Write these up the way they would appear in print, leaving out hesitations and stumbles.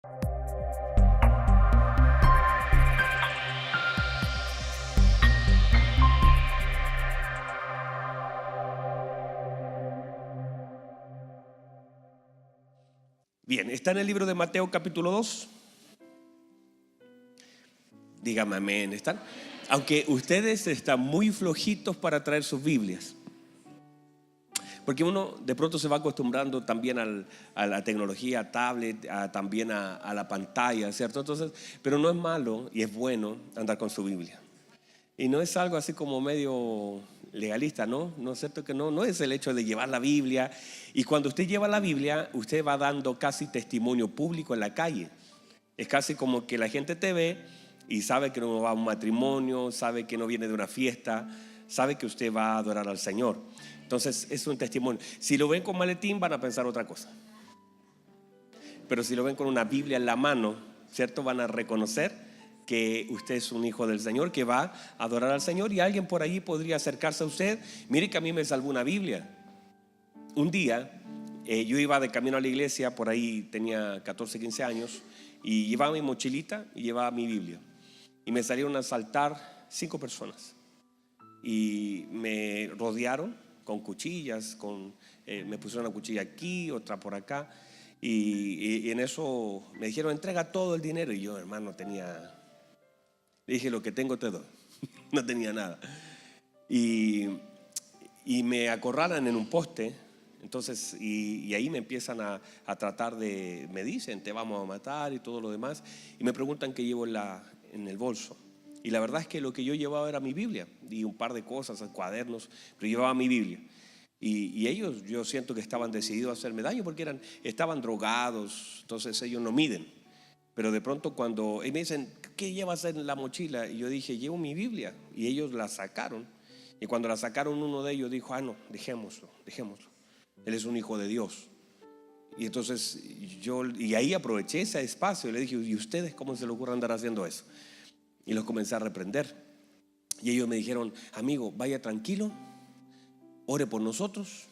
Bien, está en el libro de Mateo capítulo 2. Dígame amén, ¿están? Aunque ustedes están muy flojitos para traer sus Biblias, porque uno de pronto se va acostumbrando también a la tecnología, a tablet, también a la pantalla, ¿cierto? Entonces, pero no es malo y es bueno andar con su Biblia. Y no es algo así como medio legalista, ¿no? ¿No es cierto que no es el hecho de llevar la Biblia? Y cuando usted lleva la Biblia, usted va dando casi testimonio público en la calle. Es casi como que la gente te ve y sabe que no va a un matrimonio, sabe que no viene de una fiesta, sabe que usted va a adorar al Señor. Entonces es un testimonio. Si lo ven con maletín van a pensar otra cosa, pero si lo ven con una Biblia en la mano, ¿cierto? Van a reconocer que usted es un hijo del Señor, que va a adorar al Señor. Y alguien por allí podría acercarse a usted. Mire que a mí me salvó una Biblia. Un día yo iba de camino a la iglesia, por ahí tenía 14, 15 años, y llevaba mi mochilita y llevaba mi Biblia. Y me salieron a asaltar 5 personas y me rodearon con cuchillas, me pusieron una cuchilla aquí, otra por acá, y en eso me dijeron: entrega todo el dinero. Y yo, hermano, le dije: lo que tengo te doy. No tenía nada. Y me acorralan en un poste. Entonces, y ahí me empiezan a tratar me dicen: te vamos a matar y todo lo demás. Y me preguntan qué llevo en el bolso. Y la verdad es que lo que yo llevaba era mi Biblia y un par de cosas, cuadernos, pero llevaba mi Biblia. Y ellos, yo siento que estaban decididos a hacerme daño porque estaban drogados. Entonces ellos no miden. Pero de pronto cuando me dicen: ¿qué llevas en la mochila? Y yo dije: llevo mi Biblia. Y ellos la sacaron. Y cuando la sacaron, uno de ellos dijo: no, dejémoslo. Él es un hijo de Dios. Y entonces y ahí aproveché ese espacio y le dije: ¿y ustedes cómo se les ocurre andar haciendo eso? Y los comencé a reprender. Y ellos me dijeron: amigo, vaya tranquilo, ore por nosotros,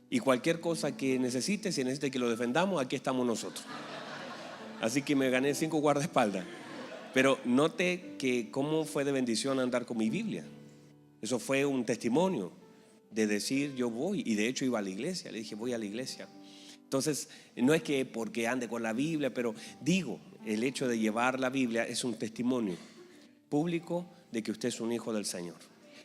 y cualquier cosa que necesite, si necesite que lo defendamos, aquí estamos nosotros. Así que me gané 5 guardaespaldas. Pero note que cómo fue de bendición andar con mi Biblia. Eso fue un testimonio de decir: yo voy. Y de hecho iba a la iglesia. Le dije: voy a la iglesia. Entonces no es que porque ande con la Biblia, pero digo, el hecho de llevar la Biblia es un testimonio público de que usted es un hijo del Señor.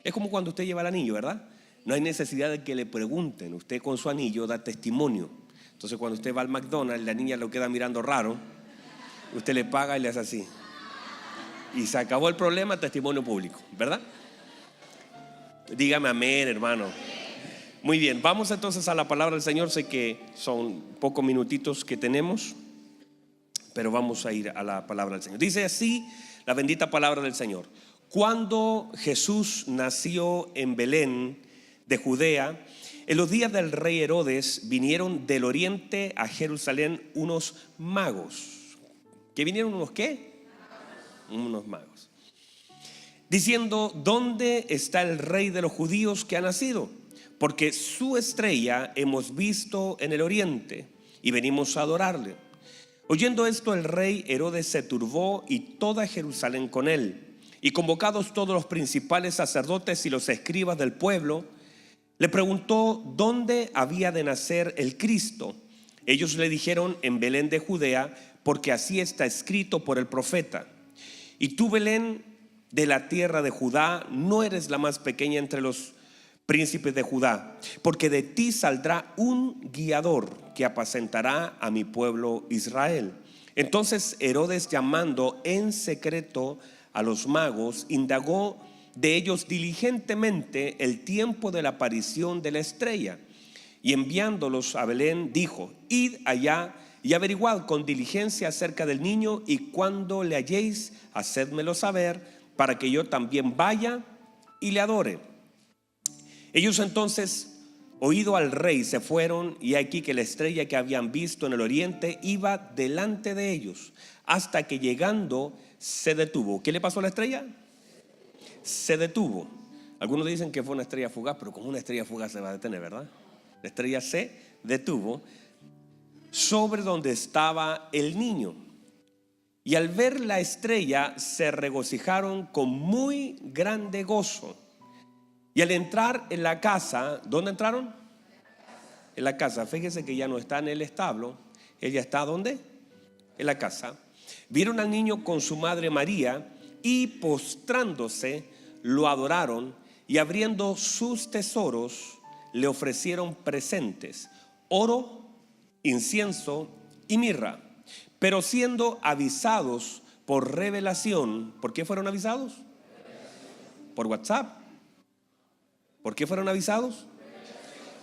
Es como cuando usted lleva el anillo, ¿verdad? No hay necesidad de que le pregunten. Usted con su anillo da testimonio. Entonces cuando usted va al McDonald's, la niña lo queda mirando raro, usted le paga y le hace así. Y se acabó el problema, testimonio público, ¿verdad? Dígame amén, hermano. Muy bien, vamos entonces a la palabra del Señor. Sé que son pocos minutitos que tenemos, pero vamos a ir a la palabra del Señor. Dice así la bendita palabra del Señor: cuando Jesús nació en Belén de Judea, en los días del rey Herodes, vinieron del oriente a Jerusalén unos magos. ¿Qué vinieron? ¿Unos qué? Unos magos, diciendo: ¿dónde está el rey de los judíos que ha nacido? Porque su estrella hemos visto en el oriente y venimos a adorarle. Oyendo esto, el rey Herodes se turbó y toda Jerusalén con él. Y convocados todos los principales sacerdotes y los escribas del pueblo, le preguntó dónde había de nacer el Cristo. Ellos le dijeron: en Belén de Judea, porque así está escrito por el profeta: y tú, Belén, de la tierra de Judá, no eres la más pequeña entre los príncipes de Judá, porque de ti saldrá un guiador que apacentará a mi pueblo Israel. Entonces Herodes, llamando en secreto a los magos, indagó de ellos diligentemente el tiempo de la aparición de la estrella, y enviándolos a Belén dijo: id allá y averiguad con diligencia acerca del niño, y cuando le halléis, hacédmelo saber, para que yo también vaya y le adore. Ellos entonces, oído al rey, se fueron, y aquí que la estrella que habían visto en el oriente iba delante de ellos, hasta que llegando se detuvo. ¿Qué le pasó a la estrella? Se detuvo. Algunos dicen que fue una estrella fugaz, pero como una estrella fugaz se va a detener, ¿verdad? La estrella se detuvo sobre donde estaba el niño. Y al ver la estrella se regocijaron con muy grande gozo. Y al entrar en la casa, ¿dónde entraron? En la casa. Fíjese que ya no está en el establo. Ella está ¿dónde? En la casa. Vieron al niño con su madre María y postrándose lo adoraron, y abriendo sus tesoros le ofrecieron presentes: oro, incienso y mirra. Pero siendo avisados por revelación. ¿Por qué fueron avisados? Por WhatsApp. ¿Por qué fueron avisados?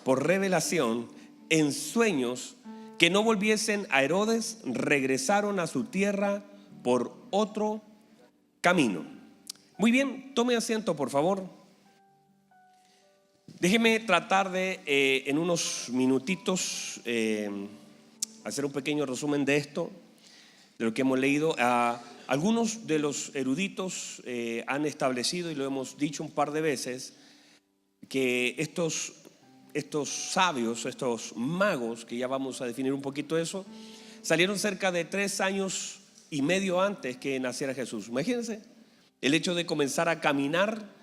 Por revelación, en sueños, que no volviesen a Herodes, regresaron a su tierra por otro camino. Muy bien, tome asiento, por favor. Déjeme tratar de en unos minutitos hacer un pequeño resumen de esto, de lo que hemos leído. Algunos de los eruditos han establecido, y lo hemos dicho un par de veces, que estos sabios, estos magos, que ya vamos a definir un poquito eso, salieron cerca de 3 años y medio antes que naciera Jesús. Imagínense el hecho de comenzar a caminar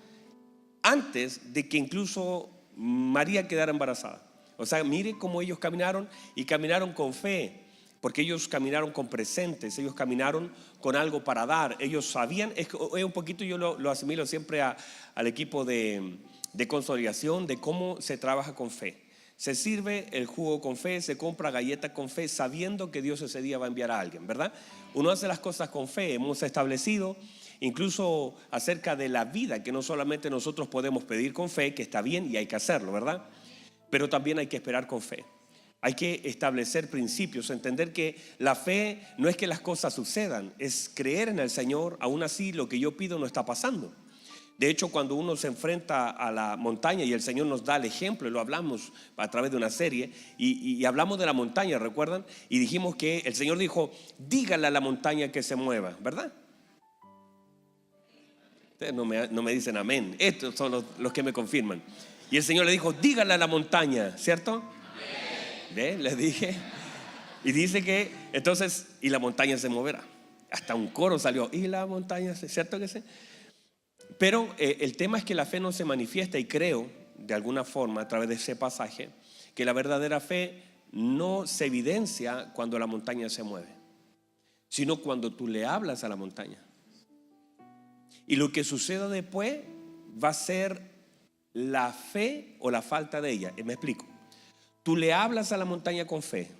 antes de que incluso María quedara embarazada. O sea, mire cómo ellos caminaron, y caminaron con fe, porque ellos caminaron con presentes, ellos caminaron con algo para dar. Ellos sabían, es un poquito, yo lo asimilo siempre al equipo de consolidación, de cómo se trabaja con fe. Se sirve el jugo con fe, se compra galletas con fe, sabiendo que Dios ese día va a enviar a alguien, ¿verdad? Uno hace las cosas con fe. Hemos establecido incluso acerca de la vida, que no solamente nosotros podemos pedir con fe, que está bien y hay que hacerlo, ¿verdad? Pero también hay que esperar con fe. Hay que establecer principios, entender que la fe no es que las cosas sucedan, es creer en el Señor. Aún así lo que yo pido no está pasando. De hecho, cuando uno se enfrenta a la montaña, y el Señor nos da el ejemplo, y lo hablamos a través de una serie, y hablamos de la montaña, ¿recuerdan? Y dijimos que el Señor dijo: dígale a la montaña que se mueva, ¿verdad? Ustedes no me dicen amén. Estos son los que me confirman. Y el Señor le dijo: dígale a la montaña, ¿cierto? ¿Ve? Les dije. Y dice que entonces, y la montaña se moverá. Hasta un coro salió: y la montaña, ¿cierto que sí? Pero el tema es que la fe no se manifiesta, y creo de alguna forma a través de ese pasaje que la verdadera fe no se evidencia cuando la montaña se mueve, sino cuando tú le hablas a la montaña. Y lo que suceda después va a ser la fe o la falta de ella. Me explico. Tú le hablas a la montaña con fe.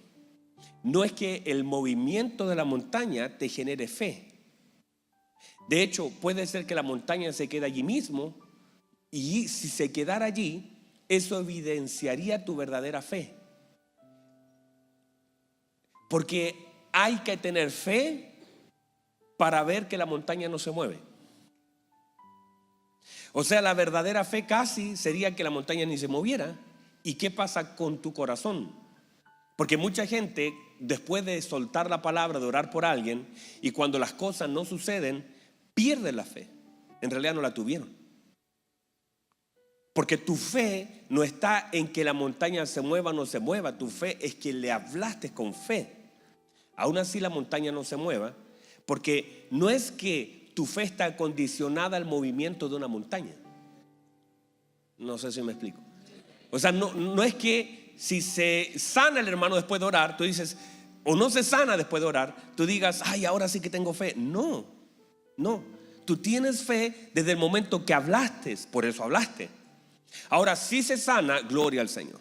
No es que el movimiento de la montaña te genere fe. De hecho, puede ser que la montaña se quede allí mismo, y si se quedara allí, eso evidenciaría tu verdadera fe. Porque hay que tener fe para ver que la montaña no se mueve. O sea, la verdadera fe casi sería que la montaña ni se moviera. ¿Y qué pasa con tu corazón? Porque mucha gente, después de soltar la palabra, de orar por alguien, y cuando las cosas no suceden, pierden la fe. En realidad no la tuvieron. Porque tu fe no está en que la montaña se mueva o no se mueva. Tu fe es que le hablaste con fe. Aún así la montaña no se mueva, porque no es que tu fe está condicionada al movimiento de una montaña. No sé si me explico. O sea, no es que si se sana el hermano después de orar, tú dices, o no se sana después de orar, tú digas: ay, ahora sí que tengo fe. No, tú tienes fe desde el momento que hablaste, por eso hablaste. Ahora, si se sana, gloria al Señor.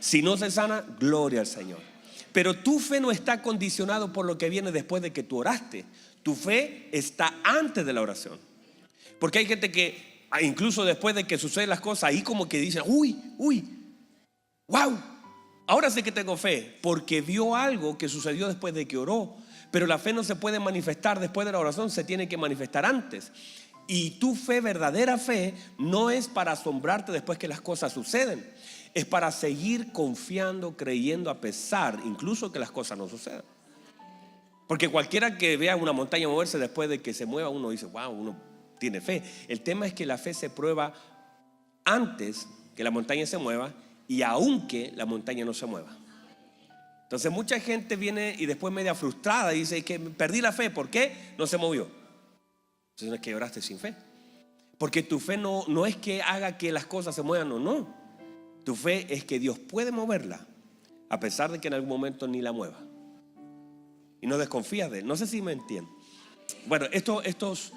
Si no se sana, gloria al Señor. Pero tu fe no está condicionado por lo que viene después de que tú oraste. Tu fe está antes de la oración. Porque hay gente que incluso después de que suceden las cosas, ahí como que dicen: uy, wow, ahora sé que tengo fe, porque vio algo que sucedió después de que oró. Pero la fe no se puede manifestar después de la oración, se tiene que manifestar antes. Y tu fe, verdadera fe, no es para asombrarte después que las cosas suceden. Es para seguir confiando, creyendo, a pesar incluso que las cosas no sucedan. Porque cualquiera que vea una montaña moverse después de que se mueva, uno dice: wow, uno tiene fe. El tema es que la fe se prueba antes que la montaña se mueva, y aunque la montaña no se mueva. Entonces mucha gente viene y después media frustrada y dice que perdí la fe. ¿Por qué? No se movió. Entonces no es que oraste sin fe. Porque tu fe no es que haga que las cosas se muevan o no. Tu fe es que Dios puede moverla, a pesar de que en algún momento ni la mueva. Y no desconfías de Él. No sé si me entienden. Bueno, estos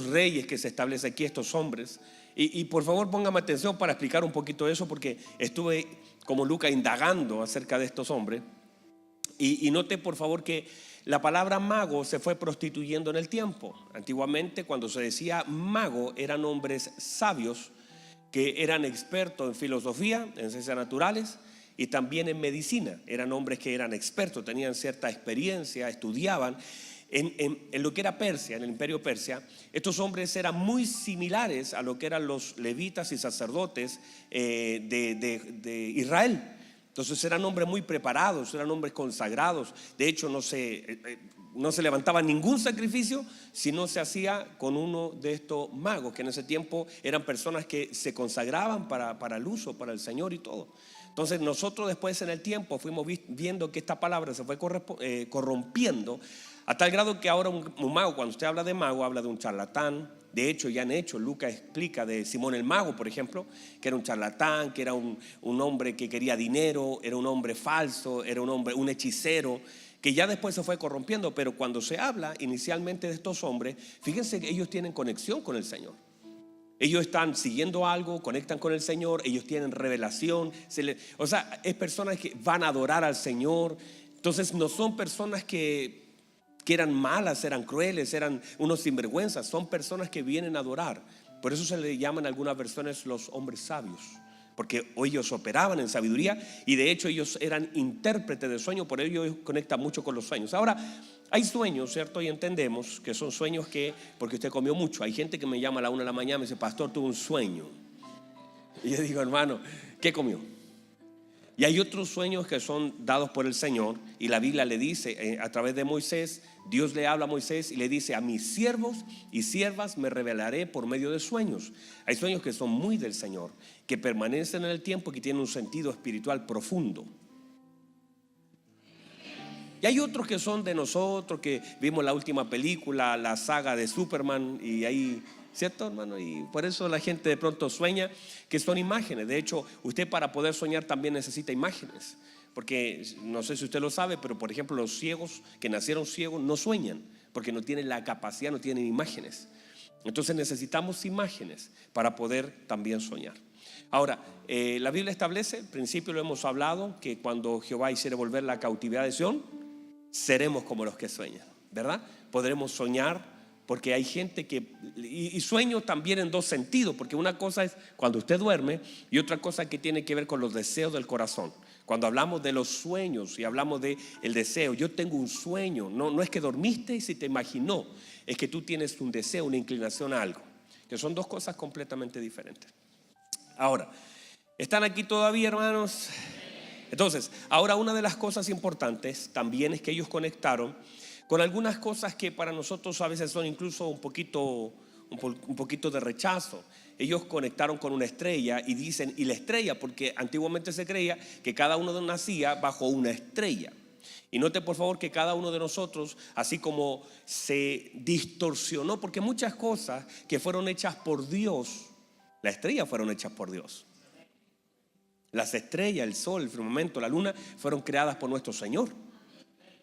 reyes que se establecen aquí, estos hombres, y por favor póngame atención para explicar un poquito eso, porque estuve como Lucas indagando acerca de estos hombres, y note por favor que la palabra mago se fue prostituyendo en el tiempo. Antiguamente, cuando se decía mago, eran hombres sabios que eran expertos en filosofía, en ciencias naturales y también en medicina. Eran hombres que eran expertos, tenían cierta experiencia, estudiaban. En lo que era Persia, en el imperio Persia, estos hombres eran muy similares a lo que eran los levitas y sacerdotes de Israel. Entonces eran hombres muy preparados, eran hombres consagrados. De hecho no se levantaba ningún sacrificio si no se hacía con uno de estos magos, que en ese tiempo eran personas que se consagraban para el uso, para el Señor y todo. Entonces nosotros después en el tiempo fuimos viendo que esta palabra se fue corrompiendo, a tal grado que ahora un mago, cuando usted habla de mago, habla de un charlatán. De hecho, ya han hecho, Lucas explica de Simón el mago, por ejemplo, que era un charlatán, que era un hombre que quería dinero, era un hombre falso, era un hechicero, que ya después se fue corrompiendo. Pero cuando se habla inicialmente de estos hombres, fíjense que ellos tienen conexión con el Señor. Ellos están siguiendo algo, conectan con el Señor, ellos tienen revelación. O sea, es personas que van a adorar al Señor. Entonces no son personas que eran malas, eran crueles, eran unos sinvergüenzas. Son personas que vienen a adorar. Por eso se le llaman en algunas versiones los hombres sabios, porque ellos operaban en sabiduría y de hecho ellos eran intérpretes de sueños. Por ello ellos conectan mucho con los sueños. Ahora, hay sueños, ¿cierto? Y entendemos que son sueños porque usted comió mucho. Hay gente que me llama a la 1 de la mañana y me dice: pastor, tuve un sueño. Y yo digo: hermano, ¿qué comió? Y hay otros sueños que son dados por el Señor, y la Biblia le dice a través de Moisés, Dios le habla a Moisés y le dice: a mis siervos y siervas me revelaré por medio de sueños. Hay sueños que son muy del Señor, que permanecen en el tiempo y que tienen un sentido espiritual profundo. Y hay otros que son de nosotros, que vimos la última película, la saga de Superman, y ahí, ¿cierto, hermano? Y por eso la gente de pronto sueña, que son imágenes. De hecho, usted para poder soñar también necesita imágenes. Porque no sé si usted lo sabe, pero por ejemplo los ciegos que nacieron ciegos no sueñan, porque no tienen la capacidad, no tienen imágenes. Entonces necesitamos imágenes para poder también soñar. Ahora, la Biblia establece, al principio lo hemos hablado, que cuando Jehová hiciere volver la cautividad de Sión, seremos como los que sueñan, ¿verdad? Podremos soñar, porque hay gente y sueño también en dos sentidos, porque una cosa es cuando usted duerme y otra cosa que tiene que ver con los deseos del corazón. Cuando hablamos de los sueños y hablamos de el deseo, yo tengo un sueño, no es que dormiste y se te imaginó, es que tú tienes un deseo, una inclinación a algo, que son dos cosas completamente diferentes. Ahora, ¿están aquí todavía, hermanos? Entonces, ahora una de las cosas importantes también es que ellos conectaron con algunas cosas que para nosotros a veces son incluso un poquito de rechazo. Ellos conectaron con una estrella y dicen, y la estrella, porque antiguamente se creía que cada uno nacía bajo una estrella. Y note por favor que cada uno de nosotros, así como se distorsionó, porque muchas cosas que fueron hechas por Dios, las estrellas fueron hechas por Dios. Las estrellas, el sol, el firmamento, la luna fueron creadas por nuestro Señor,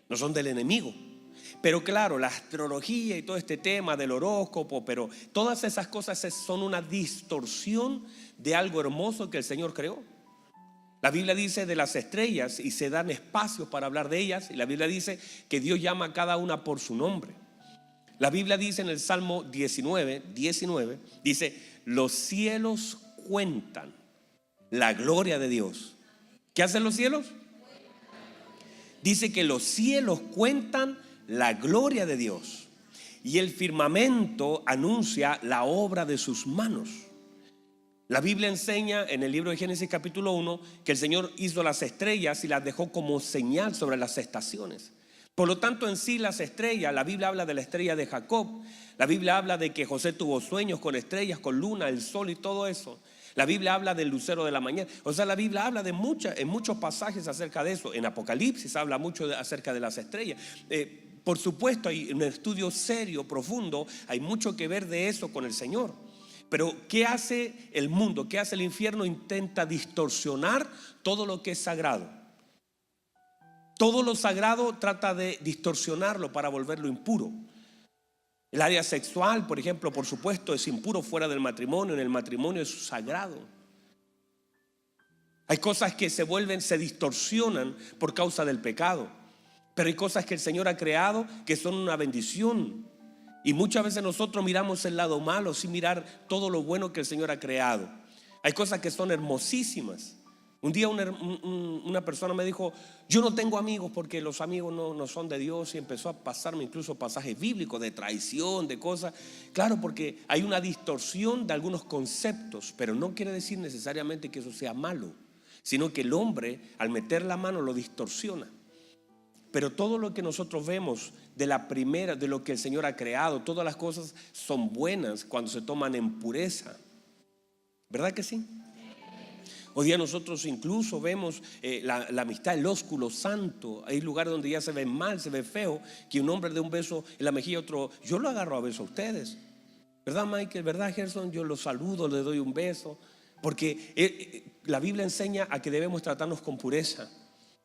no son del enemigo. Pero claro, la astrología y todo este tema del horóscopo, pero todas esas cosas son una distorsión de algo hermoso que el Señor creó. La Biblia dice de las estrellas y se dan espacios para hablar de ellas, y la Biblia dice que Dios llama a cada una por su nombre. La Biblia dice en el Salmo 19, dice: los cielos cuentan la gloria de Dios. ¿Qué hacen los cielos? Dice que los cielos cuentan la gloria de Dios, y el firmamento anuncia la obra de sus manos. La Biblia enseña en el libro de Génesis capítulo 1 que el Señor hizo las estrellas y las dejó como señal sobre las estaciones. Por lo tanto, en sí las estrellas, la Biblia habla de la estrella de Jacob, la Biblia habla de que José tuvo sueños con estrellas, con luna, el sol y todo eso. La Biblia habla del lucero de la mañana. O sea, la Biblia habla de en muchos pasajes acerca de eso. En Apocalipsis habla mucho acerca de las estrellas. Por supuesto, hay un estudio serio, profundo. Hay mucho que ver de eso con el Señor. Pero ¿qué hace el mundo? ¿Qué hace el infierno? Intenta distorsionar todo lo que es sagrado. Todo lo sagrado trata de distorsionarlo para volverlo impuro. El área sexual, por ejemplo, por supuesto, es impuro fuera del matrimonio. En el matrimonio es sagrado. Hay cosas que se distorsionan por causa del pecado. Pero hay cosas que el Señor ha creado que son una bendición. Y muchas veces nosotros miramos el lado malo sin mirar todo lo bueno que el Señor ha creado. Hay cosas que son hermosísimas. Un día una persona me dijo: yo no tengo amigos porque los amigos no son de Dios. Y empezó a pasarme incluso pasajes bíblicos de traición, de cosas. Claro, porque hay una distorsión de algunos conceptos, pero no quiere decir necesariamente que eso sea malo, sino que el hombre al meter la mano lo distorsiona. Pero todo lo que nosotros vemos de lo que el Señor ha creado, todas las cosas son buenas cuando se toman en pureza. ¿Verdad que sí? Hoy día nosotros incluso vemos la amistad, el ósculo santo. Hay lugares donde ya se ve mal, se ve feo, que un hombre dé un beso en la mejilla, otro, yo lo agarro a beso a ustedes. ¿Verdad, Michael? ¿Verdad, Gerson? Yo los saludo, les doy un beso. Porque la Biblia enseña a que debemos tratarnos con pureza.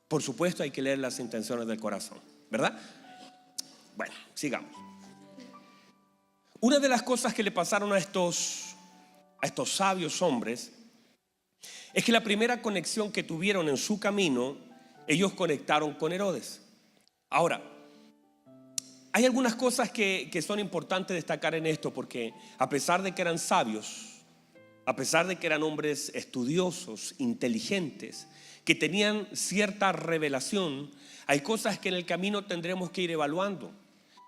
Por supuesto hay que leer las intenciones del corazón, ¿verdad? Bueno, sigamos. Una de las cosas que le pasaron a estos sabios hombres es que la primera conexión que tuvieron en su camino, ellos conectaron con Herodes. Ahora, hay algunas cosas que son importantes destacar en esto, porque a pesar de que eran sabios, a pesar de que eran hombres estudiosos, inteligentes, que tenían cierta revelación, hay cosas que en el camino tendremos que ir evaluando.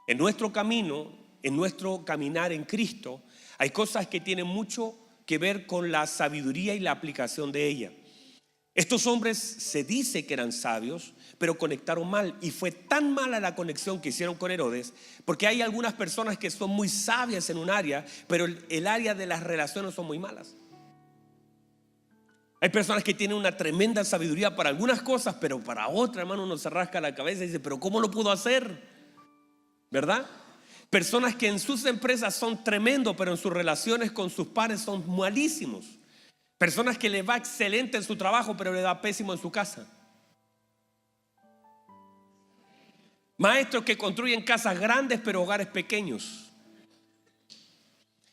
En nuestro camino, en nuestro caminar en Cristo, hay cosas que tienen mucho que ver con la sabiduría y la aplicación de ella. Estos hombres se dice que eran sabios, pero conectaron mal, y fue tan mala la conexión que hicieron con Herodes, porque hay algunas personas que son muy sabias en un área, pero el área de las relaciones son muy malas. Hay personas que tienen una tremenda sabiduría para algunas cosas, pero para otras, hermano, uno se rasca la cabeza y dice: pero ¿cómo lo pudo hacer? ¿Verdad? Personas que en sus empresas son tremendos, pero en sus relaciones con sus pares son malísimos. Personas que les va excelente en su trabajo, pero le da pésimo en su casa. Maestros que construyen casas grandes, pero hogares pequeños.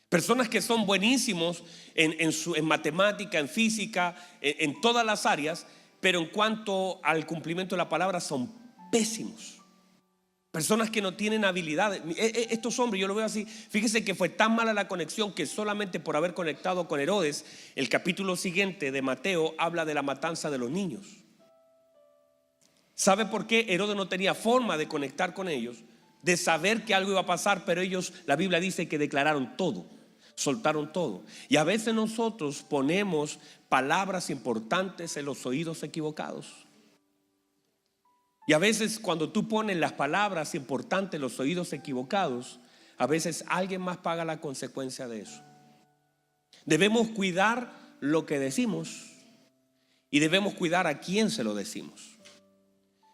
Personas que son buenísimos en matemática, en física, en todas las áreas, pero en cuanto al cumplimiento de la palabra son pésimos. Personas que no tienen habilidades. Estos hombres, yo lo veo así. Fíjese que fue tan mala la conexión que solamente por haber conectado con Herodes, el capítulo siguiente de Mateo habla de la matanza de los niños. ¿Sabe por qué? Herodes no tenía forma de conectar con ellos, de saber que algo iba a pasar, pero ellos, la Biblia dice que declararon todo, soltaron todo. Y a veces nosotros ponemos palabras importantes en los oídos equivocados. Y a veces cuando tú pones las palabras importantes en los oídos equivocados, a veces alguien más paga la consecuencia de eso. Debemos cuidar lo que decimos y debemos cuidar a quién se lo decimos.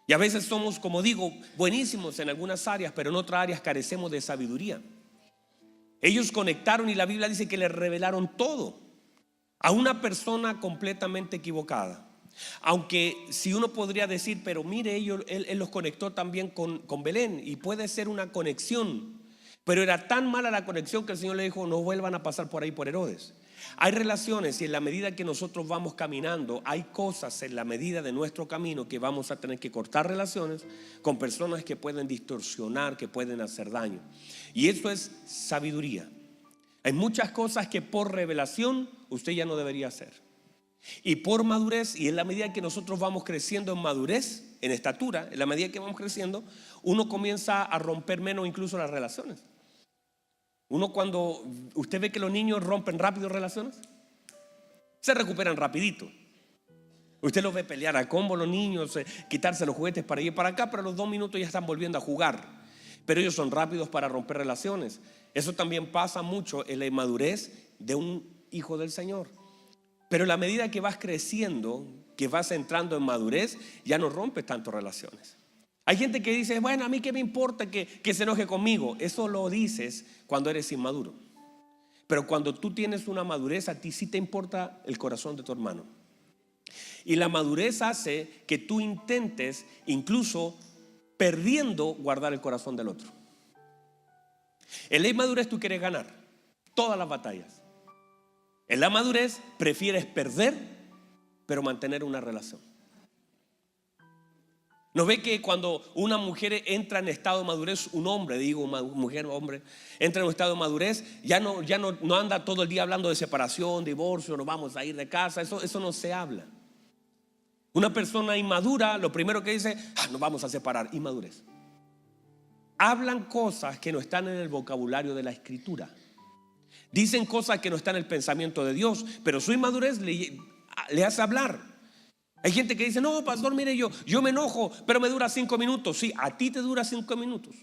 Y a veces somos, como digo, buenísimos en algunas áreas, pero en otras áreas carecemos de sabiduría. Ellos conectaron y la Biblia dice que le revelaron todo a una persona completamente equivocada. Aunque si uno podría decir: pero mire, él los conectó también con Belén, y puede ser una conexión, pero era tan mala la conexión que el Señor le dijo: no vuelvan a pasar por ahí por Herodes. Hay relaciones, y en la medida que nosotros vamos caminando, hay cosas en la medida de nuestro camino que vamos a tener que cortar relaciones con personas que pueden distorsionar, que pueden hacer daño. Y eso es sabiduría. Hay muchas cosas que por revelación usted ya no debería hacer. Y por madurez, y en la medida que nosotros vamos creciendo en madurez, en estatura, en la medida que vamos creciendo, uno comienza a romper menos incluso las relaciones. Uno, cuando usted ve que los niños rompen rápido relaciones, se recuperan rapidito. Usted los ve pelear a combo los niños, quitarse los juguetes para ir para acá, pero a los 2 minutos ya están volviendo a jugar. Pero ellos son rápidos para romper relaciones. Eso también pasa mucho en la inmadurez de un hijo del Señor. Pero a la medida que vas creciendo, que vas entrando en madurez, ya no rompes tanto relaciones. Hay gente que dice, bueno, a mí qué me importa que se enoje conmigo. Eso lo dices cuando eres inmaduro. Pero cuando tú tienes una madurez, a ti sí te importa el corazón de tu hermano. Y la madurez hace que tú intentes, incluso perdiendo, guardar el corazón del otro. En la inmadurez tú quieres ganar todas las batallas. En la madurez prefieres perder, pero mantener una relación. ¿No ve que cuando una mujer entra en estado de madurez, un hombre, digo mujer o hombre, entra en un estado de madurez, ya no anda todo el día hablando de separación, divorcio, nos vamos a ir de casa, eso no se habla. Una persona inmadura, lo primero que dice, nos vamos a separar, inmadurez. Hablan cosas que no están en el vocabulario de la Escritura. Dicen cosas que no están en el pensamiento de Dios, pero su inmadurez le hace hablar. Hay gente que dice, no, pastor, mire, yo me enojo, pero me dura 5 minutos. Sí, a ti te dura 5 minutos,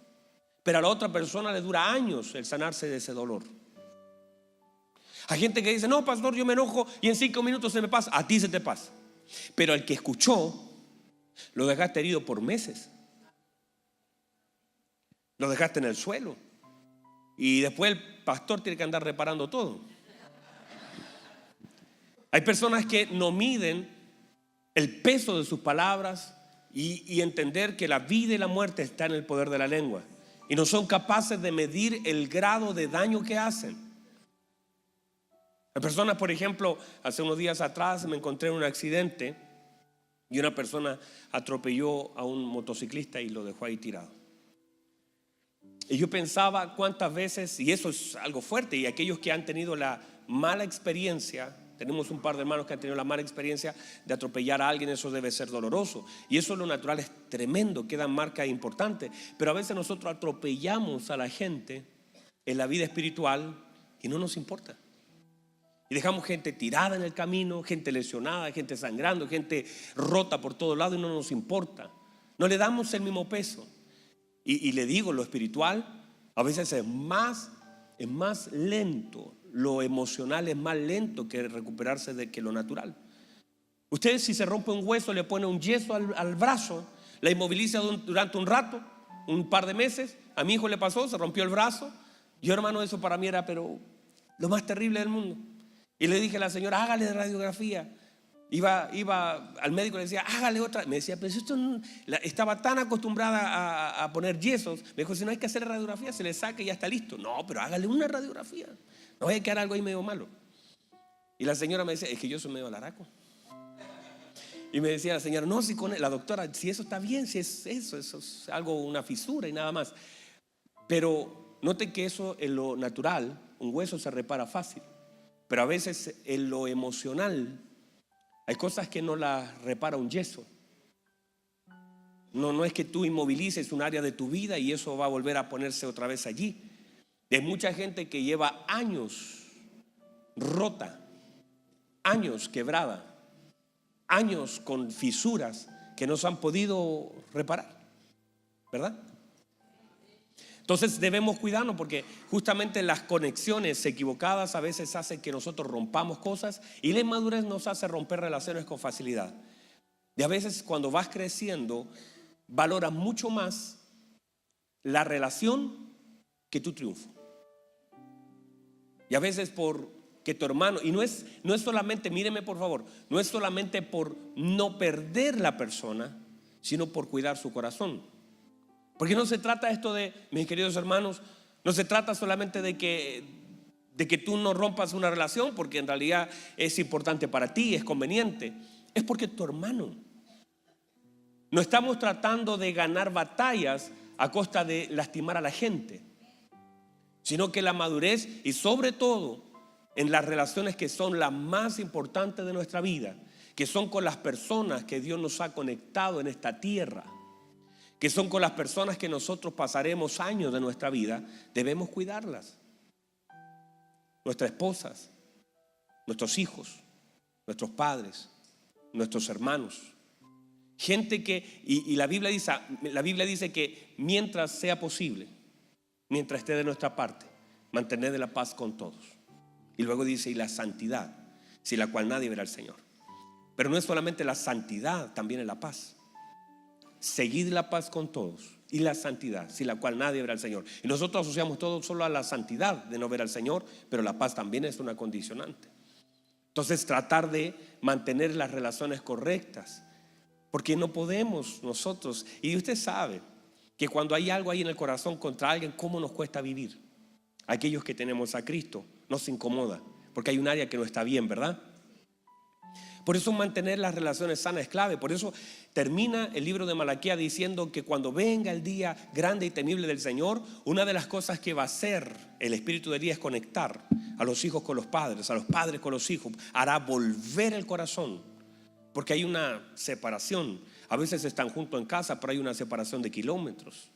pero a la otra persona le dura años el sanarse de ese dolor. Hay gente que dice, no, pastor, yo me enojo y en 5 minutos se me pasa. A ti se te pasa. Pero al que escuchó, lo dejaste herido por meses. Lo dejaste en el suelo. Y después el pastor tiene que andar reparando todo. Hay personas que no miden el peso de sus palabras y entender que la vida y la muerte está en el poder de la lengua. Y no son capaces de medir el grado de daño que hacen. Hay personas, por ejemplo, hace unos días atrás me encontré en un accidente y una persona atropelló a un motociclista y lo dejó ahí tirado. Y yo pensaba cuántas veces, y eso es algo fuerte, y aquellos que han tenido la mala experiencia, tenemos un par de hermanos que han tenido la mala experiencia de atropellar a alguien, eso debe ser doloroso. Y eso en lo natural es tremendo, quedan marcas importantes. Pero a veces nosotros atropellamos a la gente en la vida espiritual y no nos importa. Y dejamos gente tirada en el camino, gente lesionada, gente sangrando, gente rota por todos lados y no nos importa. No le damos el mismo peso. Y le digo, lo espiritual a veces es más lento. Lo emocional es más lento que recuperarse que lo natural. Ustedes, si se rompe un hueso, le pone un yeso al brazo, la inmoviliza durante un rato, un par de meses. A mi hijo le pasó, se rompió el brazo. Yo, hermano, eso para mí era pero lo más terrible del mundo. Y le dije a la señora, hágale radiografía. Iba al médico y le decía, hágale otra. Me decía, pero esto no, estaba tan acostumbrada a poner yesos. Me dijo, si no hay que hacer radiografía, se le saca y ya está listo. No, pero hágale una radiografía. No vaya a quedar algo ahí medio malo. Y la señora me decía, es que yo soy medio laraco. Y me decía la señora, no, si con la doctora, si eso está bien, si es eso es algo, una fisura y nada más. Pero note que eso en lo natural, un hueso se repara fácil. Pero a veces en lo emocional hay cosas que no las repara un yeso. No es que tú inmovilices un área de tu vida y eso va a volver a ponerse otra vez allí. Hay mucha gente que lleva años rota, años quebrada, años con fisuras que no se han podido reparar, ¿verdad? Entonces debemos cuidarnos porque justamente las conexiones equivocadas a veces hacen que nosotros rompamos cosas y la inmadurez nos hace romper relaciones con facilidad. Y a veces cuando vas creciendo valoras mucho más la relación que tu triunfo. Y a veces porque tu hermano, y no es solamente, míreme por favor, no es solamente por no perder la persona, sino por cuidar su corazón. Porque no se trata esto de, mis queridos hermanos, no se trata solamente de que tú no rompas una relación porque en realidad es importante para ti, es conveniente. Es porque tu hermano. No estamos tratando de ganar batallas a costa de lastimar a la gente, sino que la madurez y sobre todo en las relaciones que son las más importantes de nuestra vida, que son con las personas que Dios nos ha conectado en esta tierra, que son con las personas que nosotros pasaremos años de nuestra vida, debemos cuidarlas. Nuestras esposas, nuestros hijos, nuestros padres, nuestros hermanos. Gente que, y la Biblia dice que mientras sea posible, mientras esté de nuestra parte, mantener la paz con todos. Y luego dice, y la santidad. sin la cual nadie verá al Señor. Pero no es solamente la santidad, también es la paz. Seguid la paz con todos y la santidad, sin la cual nadie verá al Señor. Y nosotros asociamos todo solo a la santidad de no ver al Señor, pero la paz también es una condicionante. Entonces tratar de mantener las relaciones correctas, porque no podemos nosotros, y usted sabe que cuando hay algo ahí en el corazón contra alguien, ¿cómo nos cuesta vivir? Aquellos que tenemos a Cristo nos incomoda, porque hay un área que no está bien, ¿verdad? Por eso mantener las relaciones sanas es clave. Por eso termina el libro de Malaquías diciendo que cuando venga el día grande y temible del Señor, una de las cosas que va a hacer el Espíritu de Dios es conectar a los hijos con los padres, a los padres con los hijos. Hará volver el corazón, porque hay una separación. A veces están juntos en casa, pero hay una separación de kilómetros.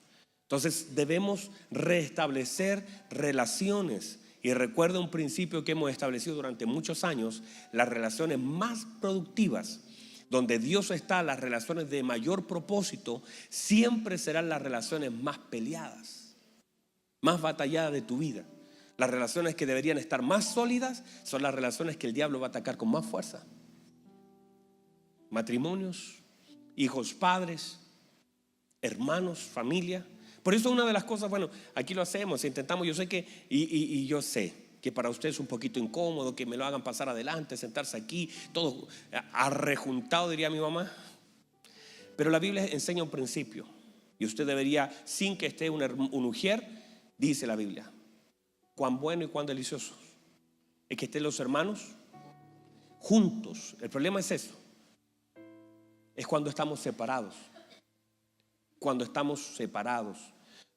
Entonces debemos restablecer relaciones. Y recuerda un principio que hemos establecido durante muchos años: las relaciones más productivas, donde Dios está, las relaciones de mayor propósito, siempre serán las relaciones más peleadas, más batalladas de tu vida. Las relaciones que deberían estar más sólidas son las relaciones que el diablo va a atacar con más fuerza. Matrimonios, hijos, padres, hermanos, familia. Por eso una de las cosas, bueno, aquí lo hacemos, intentamos, yo sé que, y yo sé que para usted es un poquito incómodo que me lo hagan pasar adelante, sentarse aquí, todo arrejuntado, diría mi mamá. Pero la Biblia enseña un principio, y usted debería, sin que esté un ujier, dice la Biblia, cuán bueno y cuán delicioso es que estén los hermanos juntos. El problema es eso, es cuando estamos separados. Cuando estamos separados,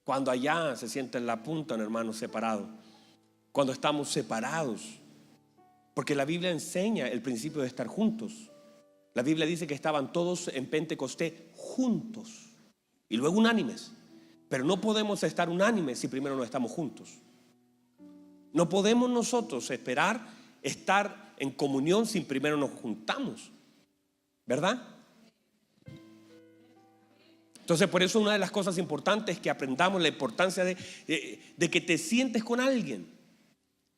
cuando allá se sienta en la punta un hermano separado, cuando estamos separados, porque la Biblia enseña el principio de estar juntos. La Biblia dice que estaban todos en Pentecostés juntos y luego unánimes, pero no podemos estar unánimes si primero no estamos juntos. No podemos nosotros esperar estar en comunión si primero nos juntamos, ¿verdad? Entonces, por eso una de las cosas importantes es que aprendamos la importancia de que te sientes con alguien,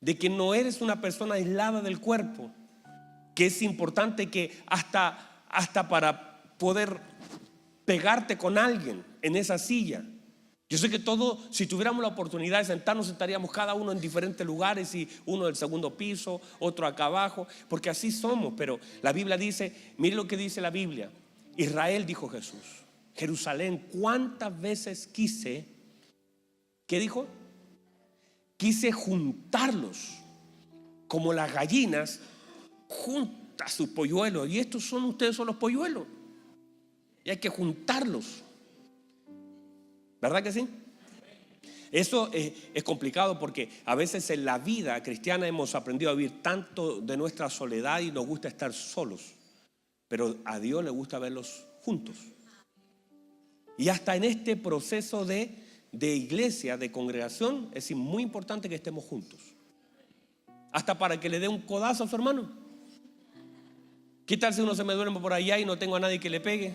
de que no eres una persona aislada del cuerpo, que es importante que hasta para poder pegarte con alguien en esa silla. Yo sé que todos, si tuviéramos la oportunidad de sentarnos, estaríamos cada uno en diferentes lugares, y uno del segundo piso, otro acá abajo, porque así somos. Pero la Biblia dice, mire lo que dice la Biblia: Israel, dijo Jesús, Jerusalén, ¿cuántas veces quise? ¿Qué dijo? Quise juntarlos como las gallinas juntan sus polluelos. Y ustedes son los polluelos. Y hay que juntarlos. ¿Verdad que sí? Eso es complicado, porque a veces en la vida cristiana hemos aprendido a vivir tanto de nuestra soledad y nos gusta estar solos. Pero a Dios le gusta verlos juntos. Y hasta en este proceso de iglesia, de congregación, es muy importante que estemos juntos. Hasta para que le dé un codazo a su hermano. ¿Qué tal si uno se me duerme por allá y no tengo a nadie que le pegue?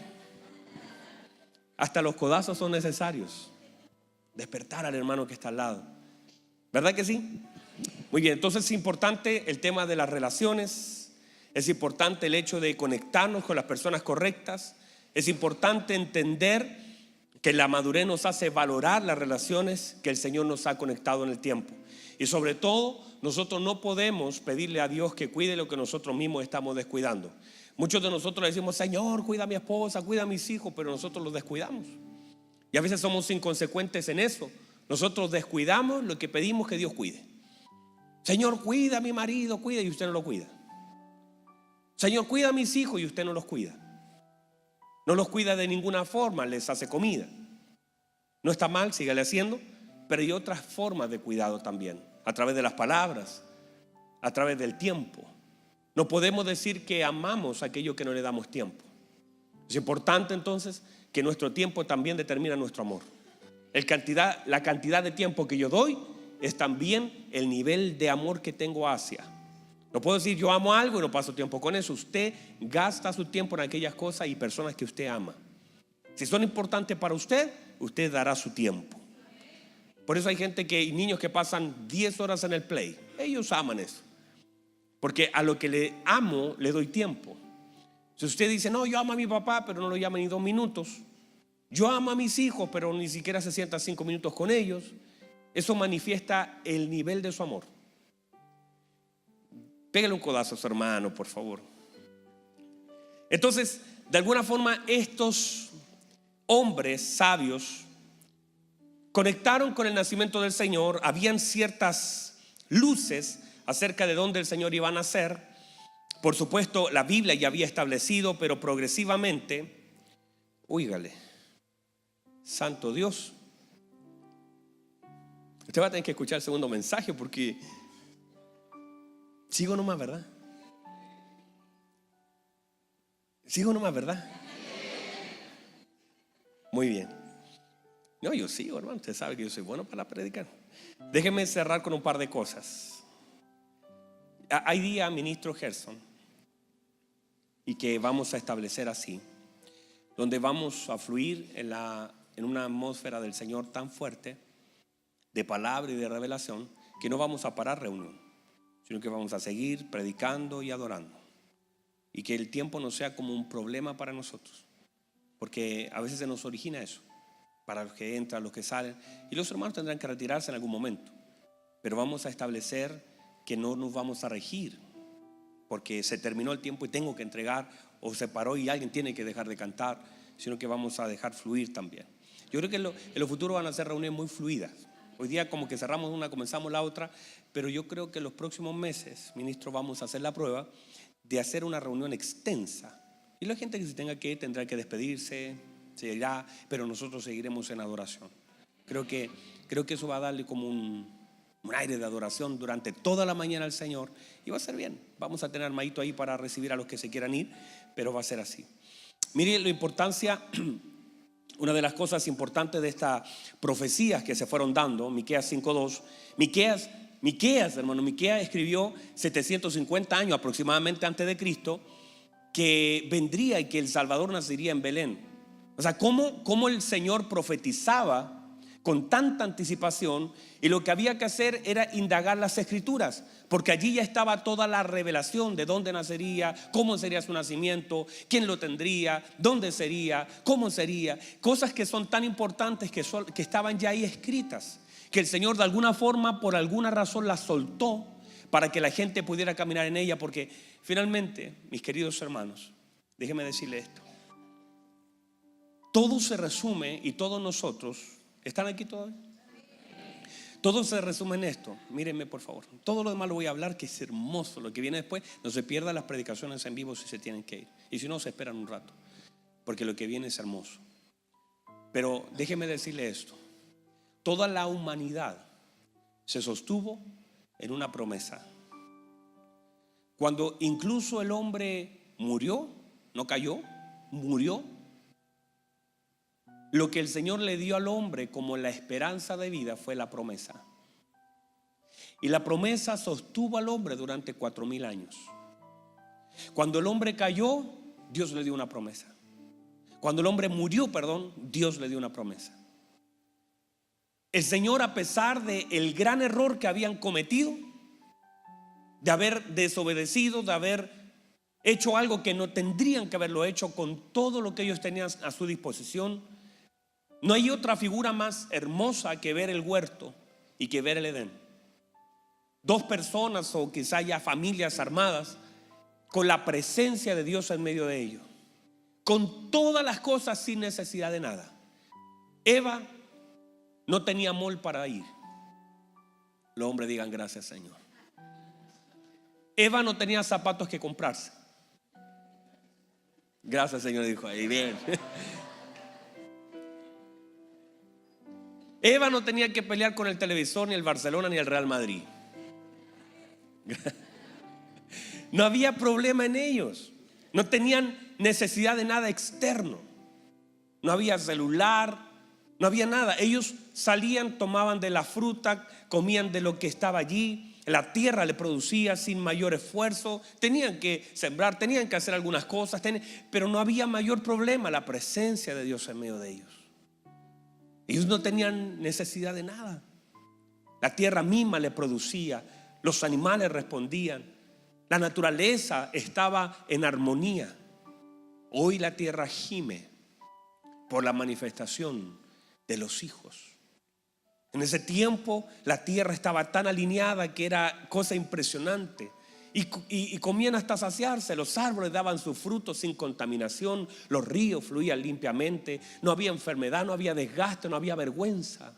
Hasta los codazos son necesarios. Despertar al hermano que está al lado. ¿Verdad que sí? Muy bien, entonces es importante el tema de las relaciones. Es importante el hecho de conectarnos con las personas correctas. Es importante entender que la madurez nos hace valorar las relaciones que el Señor nos ha conectado en el tiempo. Y sobre todo, nosotros no podemos pedirle a Dios que cuide lo que nosotros mismos estamos descuidando. Muchos de nosotros le decimos: Señor, cuida a mi esposa, cuida a mis hijos, pero nosotros los descuidamos. Y a veces somos inconsecuentes en eso. Nosotros descuidamos lo que pedimos que Dios cuide. Señor, cuida a mi marido, cuida, y usted no lo cuida. Señor, cuida a mis hijos, y usted no los cuida. No los cuida de ninguna forma, les hace comida. No está mal, sígale haciendo, pero hay otras formas de cuidado también, a través de las palabras, a través del tiempo. No podemos decir que amamos aquello que no le damos tiempo. Es importante entonces que nuestro tiempo también determina nuestro amor. La cantidad de tiempo que yo doy es también el nivel de amor que tengo hacia. No puedo decir yo amo algo y no paso tiempo con eso. Usted gasta su tiempo en aquellas cosas y personas que usted ama. Si son importantes para usted, usted dará su tiempo. Por eso hay niños que pasan 10 horas en el play. Ellos aman eso. Porque a lo que le amo, le doy tiempo. Si usted dice, no, yo amo a mi papá, pero no lo llama ni 2 minutos. Yo amo a mis hijos, pero ni siquiera se sienta 5 minutos con ellos. Eso manifiesta el nivel de su amor. Pégale un codazo a su hermano, por favor. Entonces, de alguna forma, estos hombres sabios conectaron con el nacimiento del Señor. Habían ciertas luces acerca de dónde el Señor iba a nacer. Por supuesto, la Biblia ya había establecido, pero progresivamente, óigale, santo Dios, usted va a tener que escuchar el segundo mensaje porque sigo nomás, ¿verdad? Sigo nomás, ¿verdad? Muy bien. No, yo sigo, hermano. Usted sabe que yo soy bueno para predicar. Déjeme cerrar con un par de cosas. Hay día, ministro Gerson, y que vamos a establecer así, donde vamos a fluir en una atmósfera del Señor tan fuerte, de palabra y de revelación, que no vamos a parar reunión, sino que vamos a seguir predicando y adorando. Y que el tiempo no sea como un problema para nosotros, porque a veces se nos origina eso, para los que entran, los que salen, y los hermanos tendrán que retirarse en algún momento. Pero vamos a establecer que no nos vamos a regir porque se terminó el tiempo y tengo que entregar, o se paró y alguien tiene que dejar de cantar, sino que vamos a dejar fluir también. Yo creo que en lo futuro van a ser reuniones muy fluidas. Hoy día como que cerramos una, comenzamos la otra, pero yo creo que en los próximos meses, ministro, vamos a hacer la prueba de hacer una reunión extensa. Y la gente que se tenga que ir tendrá que despedirse, se irá, pero nosotros seguiremos en adoración. Creo que eso va a darle como un aire de adoración durante toda la mañana al Señor, y va a ser bien. Vamos a tener armadito ahí para recibir a los que se quieran ir, pero va a ser así. Mire la importancia, una de las cosas importantes de estas profecías que se fueron dando. Miqueas 5:2. Miqueas, hermano, Miqueas escribió 750 años aproximadamente antes de Cristo, que vendría y que el Salvador nacería en Belén. O sea, cómo el Señor profetizaba con tanta anticipación, y lo que había que hacer era indagar las escrituras, porque allí ya estaba toda la revelación de dónde nacería, cómo sería su nacimiento, quién lo tendría, dónde sería, cómo sería, cosas que son tan importantes que estaban ya ahí escritas, que el Señor de alguna forma, por alguna razón, las soltó para que la gente pudiera caminar en ella. Porque finalmente, mis queridos hermanos, déjenme decirle esto: todo se resume, y todos nosotros, ¿están aquí todavía? Todo se resume en esto. Mírenme por favor. Todo lo demás lo voy a hablar, que es hermoso. Lo que viene después, no se pierdan las predicaciones en vivo si se tienen que ir. Y si no, se esperan un rato, porque lo que viene es hermoso. Pero déjeme decirle esto: toda la humanidad se sostuvo en una promesa. Cuando incluso el hombre murió, no cayó, murió, lo que el Señor le dio al hombre como la esperanza de vida fue la promesa. Y la promesa sostuvo al hombre durante 4000 años. Cuando el hombre cayó, Dios le dio una promesa. Cuando el hombre murió, Dios le dio una promesa. El Señor, a pesar del gran error que habían cometido, de haber desobedecido, de haber hecho algo que no tendrían que haberlo hecho, con todo lo que ellos tenían a su disposición, no hay otra figura más hermosa que ver el huerto y que ver el Edén. Dos personas, o quizá ya familias armadas, con la presencia de Dios en medio de ellos, con todas las cosas sin necesidad de nada. Eva no tenía mall para ir. Los hombres digan gracias, Señor. Eva no tenía zapatos que comprarse. Gracias, Señor, dijo ahí. Bien. Eva no tenía que pelear con el televisor, ni el Barcelona, ni el Real Madrid. No había problema en ellos. No tenían necesidad de nada externo. No había celular, no había nada. Ellos salían, tomaban de la fruta, comían de lo que estaba allí. La tierra le producía sin mayor esfuerzo. Tenían que sembrar, tenían que hacer algunas cosas, pero no había mayor problema. La presencia de Dios en medio de ellos. Ellos no tenían necesidad de nada. La tierra misma le producía, los animales respondían. La naturaleza estaba en armonía. Hoy la tierra gime por la manifestación de los hijos. En ese tiempo la tierra estaba tan alineada que era cosa impresionante. Y comían hasta saciarse. Los árboles daban sus frutos sin contaminación. Los ríos fluían limpiamente. No había enfermedad, no había desgaste, no había vergüenza.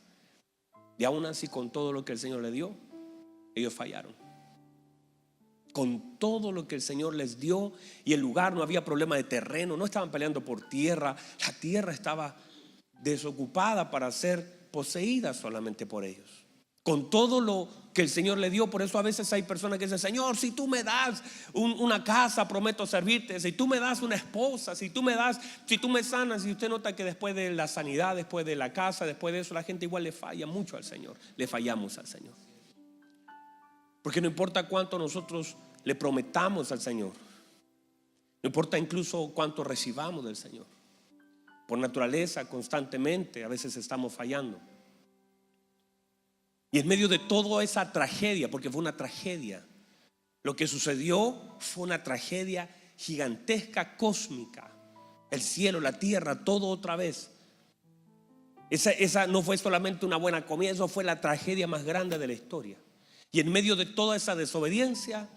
Y aún así, con todo lo que el Señor les dio, ellos fallaron. Con todo lo que el Señor les dio y el lugar, no había problema de terreno, no estaban peleando por tierra. La tierra estaba desocupada para ser poseída solamente por ellos. Con todo lo que el Señor le dio. Por eso a veces hay personas que dicen: Señor, si tú me das una casa, prometo servirte. Si tú me das una esposa, si tú me sanas. Y usted nota que después de la sanidad, después de la casa, después de eso, la gente igual le falla mucho al Señor. Le fallamos al Señor. Porque no importa cuánto nosotros le prometamos al Señor, no importa incluso cuánto recibamos del Señor, por naturaleza constantemente a veces estamos fallando. Y en medio de toda esa tragedia, porque fue una tragedia, lo que sucedió fue una tragedia gigantesca, cósmica. El cielo, la tierra, todo otra vez. Esa no fue solamente una buena comida, eso fue la tragedia más grande de la historia. Y en medio de toda esa desobediencia,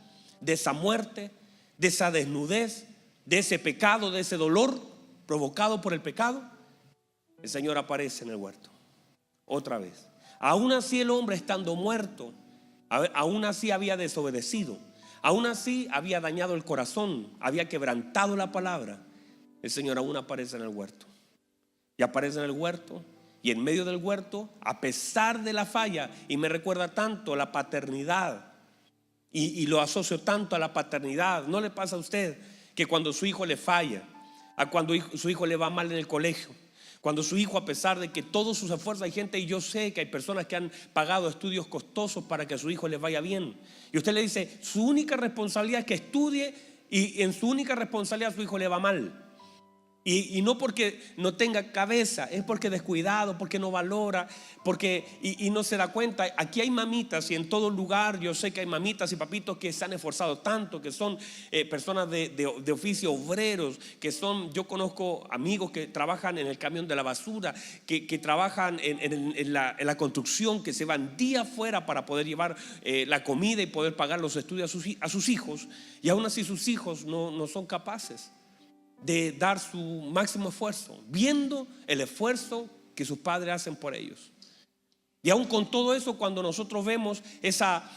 de esa muerte, de esa desnudez, de ese pecado, de ese dolor provocado por el pecado, el Señor aparece en el huerto otra vez. Aún así el hombre estando muerto, aún así había desobedecido, aún así había dañado el corazón, había quebrantado la palabra. El Señor aún aparece en el huerto. Y aparece en el huerto. Y en medio del huerto, a pesar de la falla, y me recuerda tanto la paternidad, y lo asocio tanto a la paternidad. ¿No le pasa a usted que cuando su hijo le falla, a cuando su hijo le va mal en el colegio, cuando su hijo, a pesar de que todos sus esfuerzos, hay gente, y yo sé que hay personas que han pagado estudios costosos para que a su hijo les vaya bien, y usted le dice: su única responsabilidad es que estudie, y en su única responsabilidad a su hijo le va mal? Y no porque no tenga cabeza, es porque descuidado, porque no valora, y no se da cuenta. Aquí hay mamitas, y en todo lugar yo sé que hay mamitas y papitos que se han esforzado tanto, que son personas de oficio, obreros, que son, yo conozco amigos que trabajan en el camión de la basura, que trabajan en la construcción, que se van día afuera para poder llevar la comida y poder pagar los estudios a sus hijos, y aún así sus hijos no son capaces de dar su máximo esfuerzo, viendo el esfuerzo que sus padres hacen por ellos. Y aún con todo eso, cuando nosotros vemos esa,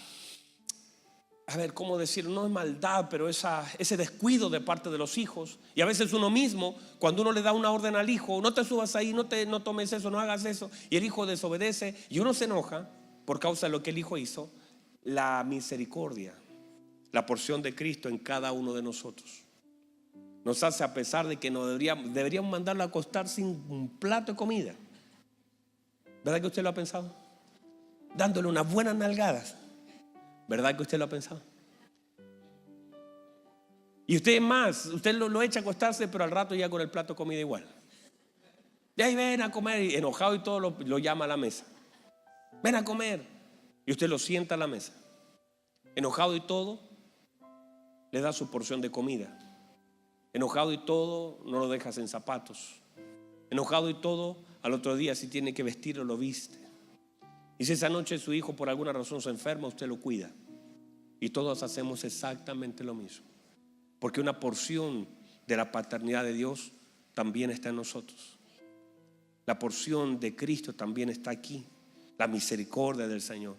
a ver, ¿cómo decirlo? No es maldad, pero ese descuido de parte de los hijos. Y a veces uno mismo, cuando uno le da una orden al hijo: no te subas ahí, no tomes eso, no hagas eso, y el hijo desobedece, y uno se enoja por causa de lo que el hijo hizo. La misericordia, la porción de Cristo en cada uno de nosotros nos hace, a pesar de que no deberíamos mandarlo a acostar sin un plato de comida. ¿Verdad que usted lo ha pensado? Dándole unas buenas nalgadas. ¿Verdad que usted lo ha pensado? Y usted lo echa a acostarse, pero al rato ya con el plato de comida igual. Y ahí ven a comer, y enojado y todo lo llama a la mesa. Ven a comer. Y usted lo sienta a la mesa. Enojado y todo, le da su porción de comida. Enojado y todo, no lo dejas en zapatos. Enojado y todo, al otro día si tiene que vestirlo, lo viste. Y si esa noche su hijo por alguna razón se enferma, usted lo cuida. Y todos hacemos exactamente lo mismo, porque una porción de la paternidad de Dios también está en nosotros. La porción de Cristo también está aquí. La misericordia del Señor.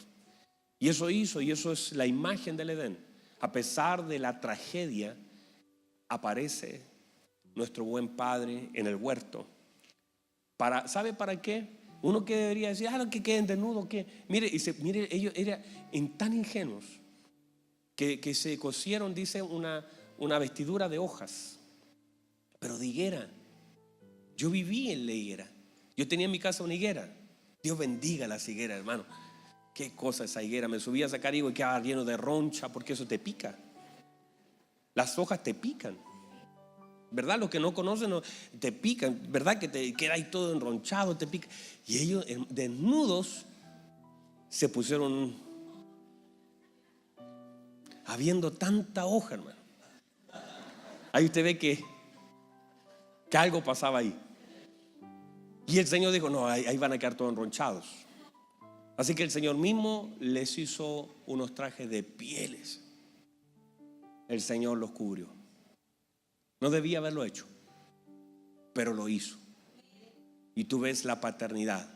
Y eso hizo, y eso es la imagen del Edén. A pesar de la tragedia, aparece nuestro buen Padre en el huerto. ¿Sabe para qué? Uno que debería decir: que queden desnudos, que mire, ellos eran tan ingenuos que se cosieron, dice, una vestidura de hojas, pero de higuera. Yo viví en la higuera. Yo tenía en mi casa una higuera. Dios bendiga las higueras, hermano. Qué cosa esa higuera. Me subí a sacar higo y quedaba lleno de roncha, porque eso te pica. Las hojas te pican, ¿verdad? Los que no conocen te pican, ¿verdad? Que te queda ahí todo enronchado, te pica. Y ellos desnudos se pusieron habiendo tanta hoja, hermano. Ahí usted ve que algo pasaba ahí. Y el Señor dijo, no, ahí van a quedar todos enronchados. Así que el Señor mismo les hizo unos trajes de pieles. El Señor los cubrió. No debía haberlo hecho, pero lo hizo. Y tú ves la paternidad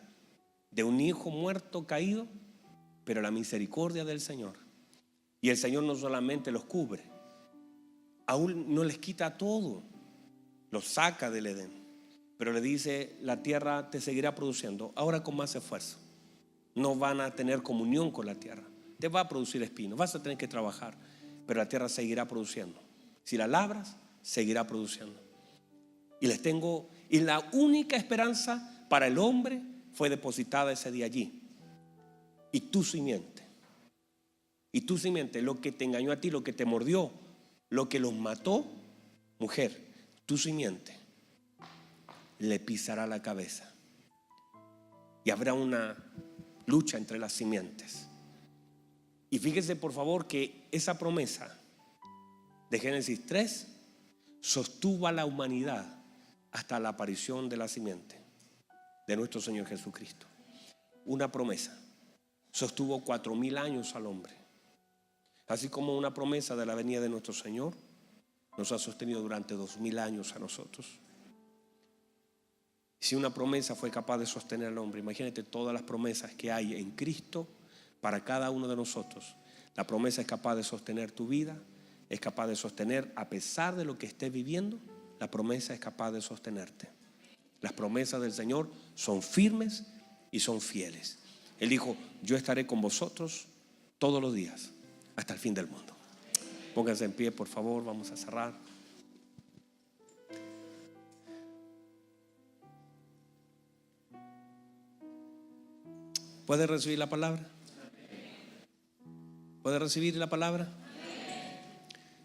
de un hijo muerto caído, pero la misericordia del Señor. Y el Señor no solamente los cubre, aún no les quita todo, los saca del Edén, pero le dice, la tierra te seguirá produciendo, ahora con más esfuerzo. No van a tener comunión con la tierra, te va a producir espinos, vas a tener que trabajar, pero la tierra seguirá produciendo. Si la labras, seguirá produciendo. Y les tengo, y la única esperanza para el hombre fue depositada ese día allí. Y tu simiente, lo que te engañó a ti, lo que te mordió, lo que los mató, mujer, tu simiente le pisará la cabeza. Y habrá una lucha entre las simientes. Y fíjese por favor que esa promesa de Génesis 3 sostuvo a la humanidad hasta la aparición de la simiente de nuestro Señor Jesucristo. Una promesa sostuvo 4000 años al hombre, así como una promesa de la venida de nuestro Señor nos ha sostenido durante 2000 años a nosotros. Si una promesa fue capaz de sostener al hombre, imagínate todas las promesas que hay en Cristo para cada uno de nosotros. La promesa es capaz de sostener tu vida, es capaz de sostener a pesar de lo que estés viviendo. La promesa es capaz de sostenerte. Las promesas del Señor son firmes y son fieles. Él dijo, yo estaré con vosotros todos los días hasta el fin del mundo. Pónganse en pie, por favor, vamos a cerrar. ¿Puede recibir la palabra? ¿Puede recibir la palabra?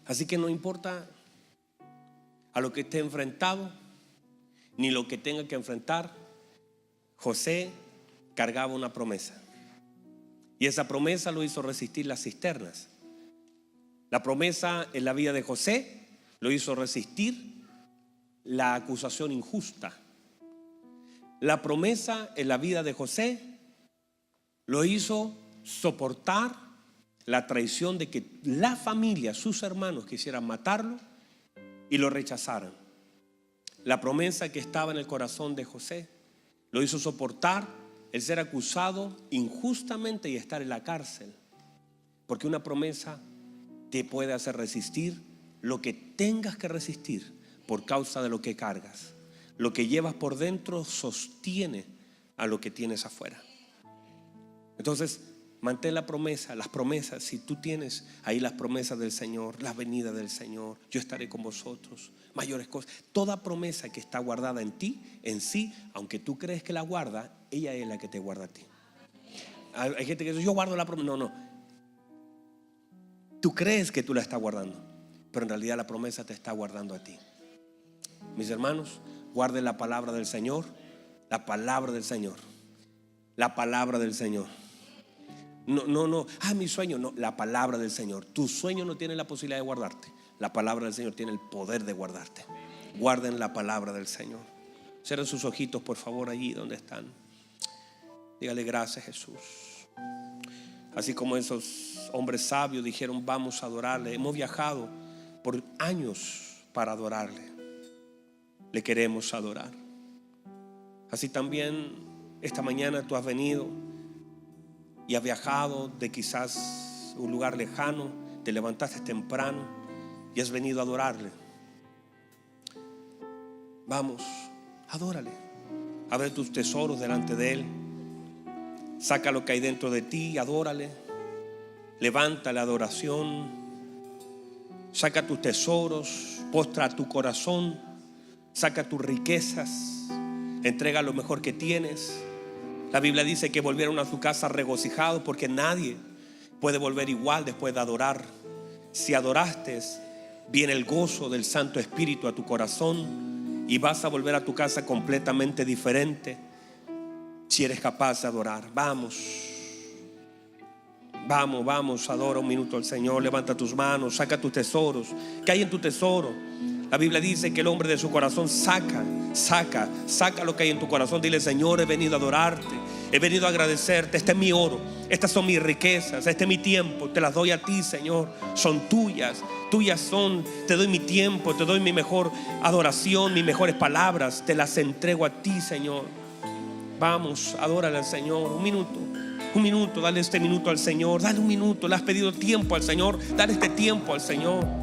Así que no importa a lo que esté enfrentado, ni lo que tenga que enfrentar, José cargaba una promesa. Y esa promesa lo hizo resistir las cisternas. La promesa en la vida de José lo hizo resistir la acusación injusta. La promesa en la vida de José lo hizo soportar la traición de que la familia, sus hermanos quisieran matarlo y lo rechazaran. La promesa que estaba en el corazón de José lo hizo soportar el ser acusado injustamente y estar en la cárcel. Porque una promesa te puede hacer resistir lo que tengas que resistir por causa de lo que cargas. Lo que llevas por dentro sostiene a lo que tienes afuera. Entonces, mantén la promesa, las promesas. Si tú tienes ahí las promesas del Señor, la venida del Señor, yo estaré con vosotros, mayores cosas. Toda promesa que está guardada en ti, en sí, aunque tú crees que la guarda, ella es la que te guarda a ti. Hay gente que dice, yo guardo la promesa. No. Tú crees que tú la estás guardando, pero en realidad la promesa te está guardando a ti. Mis hermanos, guarden la palabra del Señor, la palabra del Señor, la palabra del Señor. No, mi sueño, no, la palabra del Señor. Tu sueño no tiene la posibilidad de guardarte. La palabra del Señor tiene el poder de guardarte. Guarden la palabra del Señor. Cierren sus ojitos, por favor, allí donde están. Dígale gracias, Jesús. Así como esos hombres sabios dijeron, vamos a adorarle. Hemos viajado por años para adorarle. Le queremos adorar. Así también esta mañana tú has venido y has viajado de quizás un lugar lejano, te levantaste temprano y has venido a adorarle. Vamos, adórale. Abre tus tesoros delante de Él. Saca lo que hay dentro de ti y adórale. Levanta la adoración. Saca tus tesoros, postra tu corazón, saca tus riquezas, entrega lo mejor que tienes. La Biblia dice que volvieron a su casa regocijados, porque nadie puede volver igual después de adorar. Si adoraste, viene el gozo del Santo Espíritu a tu corazón y vas a volver a tu casa completamente diferente si eres capaz de adorar. Vamos. Vamos, vamos, adora un minuto al Señor. Levanta tus manos, saca tus tesoros. ¿Qué hay en tu tesoro? La Biblia dice que el hombre de su corazón saca lo que hay en tu corazón. Dile: Señor, he venido a adorarte, he venido a agradecerte. Este es mi oro, estas son mis riquezas, este es mi tiempo. Te las doy a ti, Señor. Son tuyas son. Te doy mi tiempo, te doy mi mejor adoración, mis mejores palabras. Te las entrego a ti, Señor. Vamos, adórale al Señor. Un minuto, dale este minuto al Señor. Dale un minuto, le has pedido tiempo al Señor. Dale este tiempo al Señor.